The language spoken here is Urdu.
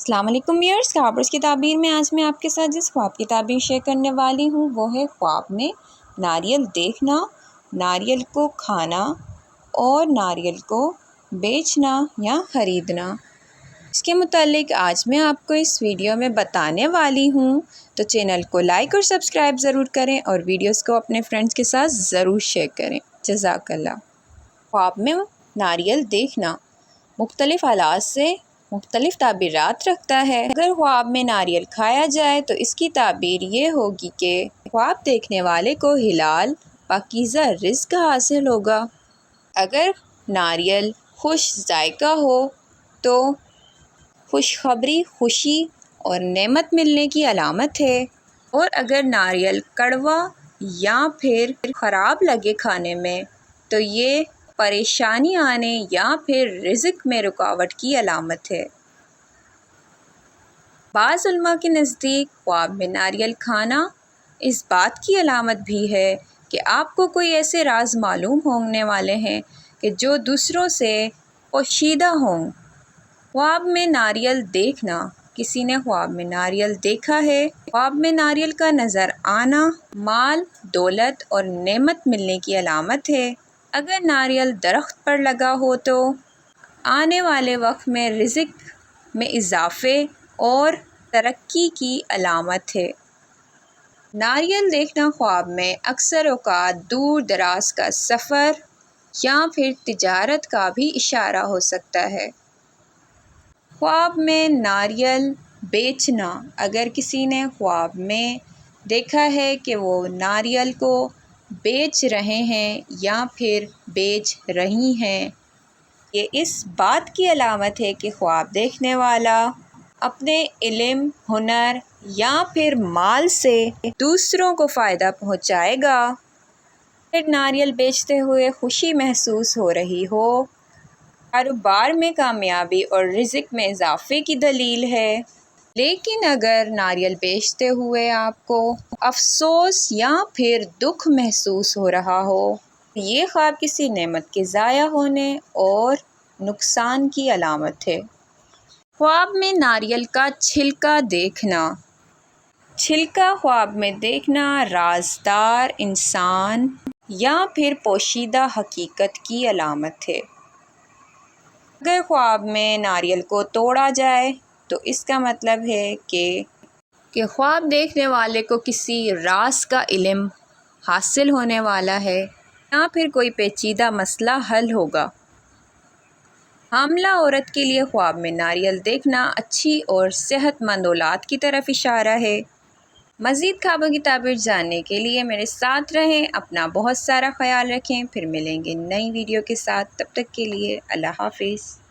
السلام علیکم ویئرس، خوابرز کی تعبیر میں آج میں آپ کے ساتھ جس خواب کی تعبیر شیئر کرنے والی ہوں وہ ہے خواب میں ناریل دیکھنا، ناریل کو کھانا اور ناریل کو بیچنا یا خریدنا۔ اس کے متعلق آج میں آپ کو اس ویڈیو میں بتانے والی ہوں، تو چینل کو لائک اور سبسکرائب ضرور کریں اور ویڈیوز کو اپنے فرینڈز کے ساتھ ضرور شیئر کریں۔ جزاک اللہ۔ خواب میں ناریل دیکھنا مختلف حالات سے مختلف تعبیرات رکھتا ہے۔ اگر خواب میں ناریل کھایا جائے تو اس کی تعبیر یہ ہوگی کہ خواب دیکھنے والے کو حلال پاکیزہ رزق حاصل ہوگا۔ اگر ناریل خوش ذائقہ ہو تو خوشخبری، خوشی اور نعمت ملنے کی علامت ہے، اور اگر ناریل کڑوا یا پھر خراب لگے کھانے میں تو یہ پریشانی آنے یا پھر رزق میں رکاوٹ کی علامت ہے۔ بعض علماء کے نزدیک خواب میں ناریل کھانا اس بات کی علامت بھی ہے کہ آپ کو کوئی ایسے راز معلوم ہونے والے ہیں کہ جو دوسروں سے پوشیدہ ہوں۔ خواب میں ناریل دیکھنا، کسی نے خواب میں ناریل دیکھا ہے۔ خواب میں ناریل کا نظر آنا مال، دولت اور نعمت ملنے کی علامت ہے۔ اگر ناریل درخت پر لگا ہو تو آنے والے وقت میں رزق میں اضافے اور ترقی کی علامت ہے۔ ناریل دیکھنا خواب میں اکثر اوقات دور دراز کا سفر یا پھر تجارت کا بھی اشارہ ہو سکتا ہے۔ خواب میں ناریل بیچنا، اگر کسی نے خواب میں دیکھا ہے کہ وہ ناریل کو بیچ رہے ہیں یا پھر بیچ رہی ہیں، یہ اس بات کی علامت ہے کہ خواب دیکھنے والا اپنے علم، ہنر یا پھر مال سے دوسروں کو فائدہ پہنچائے گا۔ اگر ناریل بیچتے ہوئے خوشی محسوس ہو رہی ہو، کاروبار میں کامیابی اور رزق میں اضافے کی دلیل ہے۔ لیکن اگر ناریل بیچتے ہوئے آپ کو افسوس یا پھر دکھ محسوس ہو رہا ہو، یہ خواب کسی نعمت کے ضائع ہونے اور نقصان کی علامت ہے۔ خواب میں ناریل کا چھلکا دیکھنا، چھلکا خواب میں دیکھنا رازدار انسان یا پھر پوشیدہ حقیقت کی علامت ہے۔ اگر خواب میں ناریل کو توڑا جائے تو اس کا مطلب ہے کہ خواب دیکھنے والے کو کسی راز کا علم حاصل ہونے والا ہے یا پھر کوئی پیچیدہ مسئلہ حل ہوگا۔ حاملہ عورت کے لیے خواب میں ناریل دیکھنا اچھی اور صحت مند اولاد کی طرف اشارہ ہے۔ مزید خوابوں کی تعبیر جاننے کے لیے میرے ساتھ رہیں، اپنا بہت سارا خیال رکھیں، پھر ملیں گے نئی ویڈیو کے ساتھ، تب تک کے لیے اللہ حافظ۔